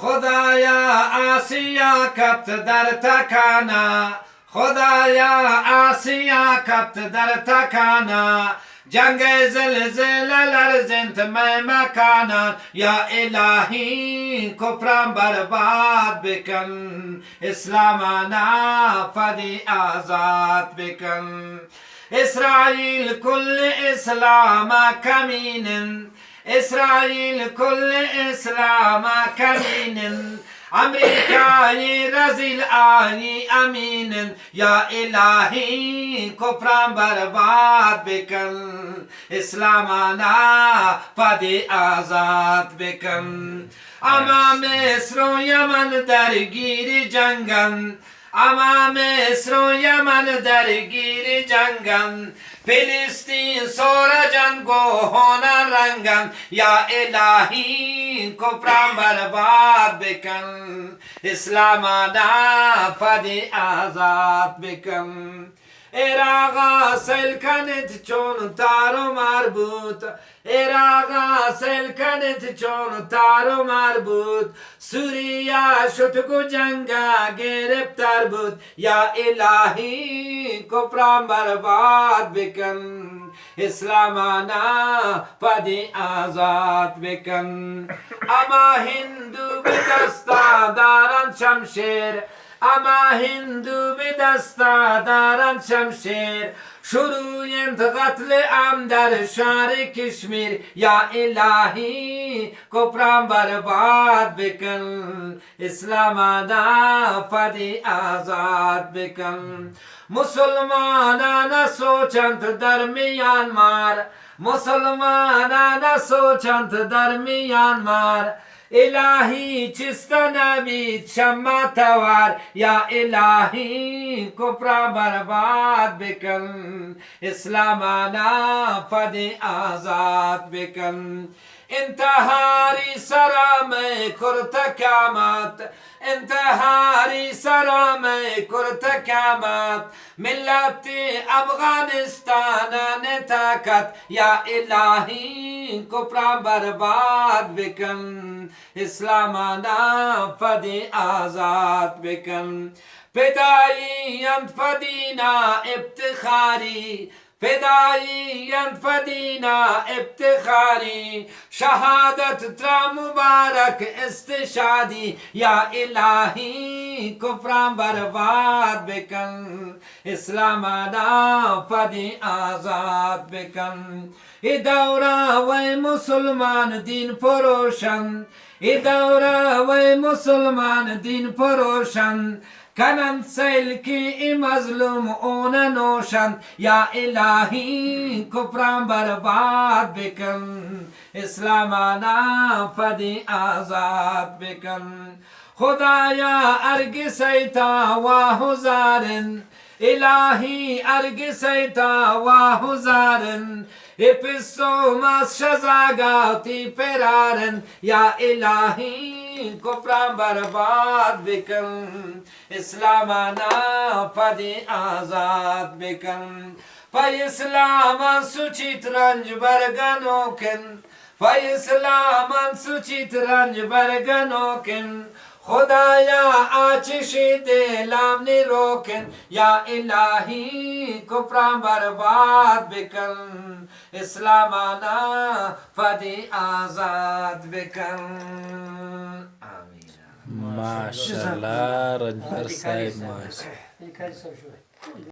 خدایا آسیا کبت در تکانا خدایا آسیا کبت در تکانا جنگ زلزله لرزنت میں مکانا یا الهی کفرم برباد بکن اسلامانا فدی آزاد بکن اسرائیل کل اسلام کمینن اسرائیل کل اسلام کمینن امریکای رزیل آنی امینن یا الهی کفرم برباد بکن اسلامانا فدی آزاد بکن اما مصر و یمن درگیر جنگن اما مصر و یمن درگیر جنگن فلسطین سورجن گوهان رنگن یا الهی کفرم برباد بکن اسلامانا فدی آزاد بکن عراقا سلکنت چون تار و مربوط عراقا سلکنت چون تار و مربوط سوریا شتگو جنگا گرفتار بود یا الهی کفرم برباد بکن اسلامانا فدی آزاد بکن اما هندو به دستا دارن شمشیر اما هندو به دستا دارن شمشیر شروعند قتل عام در شهر کشمیر یا الهی کفرم برباد بکن اسلامانا فدی آزاد بکن مسلمانان سوچند در میانمار مسلمانان سوچند در میانمار الهی چست نبید شما توار یا الهی کفر برباد بکن اسلامانا فدی آزاد بکن انتحاری سرام کرتکامات انتحاری سرام کرتکامات ملت افغانستان نتاکت یا الهی کفر برباد بکن اسلامانا فدی آزاد بکن فداییان فدینا ابتخاری فداییان فدینا ابتخاری شهادت ترا مبارک استشادی یا الهی کفرم برباد بکن اسلامانا فدی آزاد بکن ای دورا و مسلمان دین فروشن ای دورا و مسلمان دین فروشن کنند سیل کی مظلوم اون نوشند یا الهی کفرم برباد بکن اسلامانا فدی آزاد بکن خدایا ارگ سیتا و هزارن الهی ارگ سیتا و هزارن اپسوم از شزاگاتی پرارن یا الهی کفرم برباد بکن اسلامانا فدی آزاد بکن پای اسلامان سوچیت رنج برگنو کن پای اسلامان سوچیت رنج برگنو کن خدایا آتش دلم نیروکن یا الهی کفرم برباد بکن اسلامانا فدی آزاد بکن آمین ماشاءاللہ رجبر صاحب ماشاءاللہ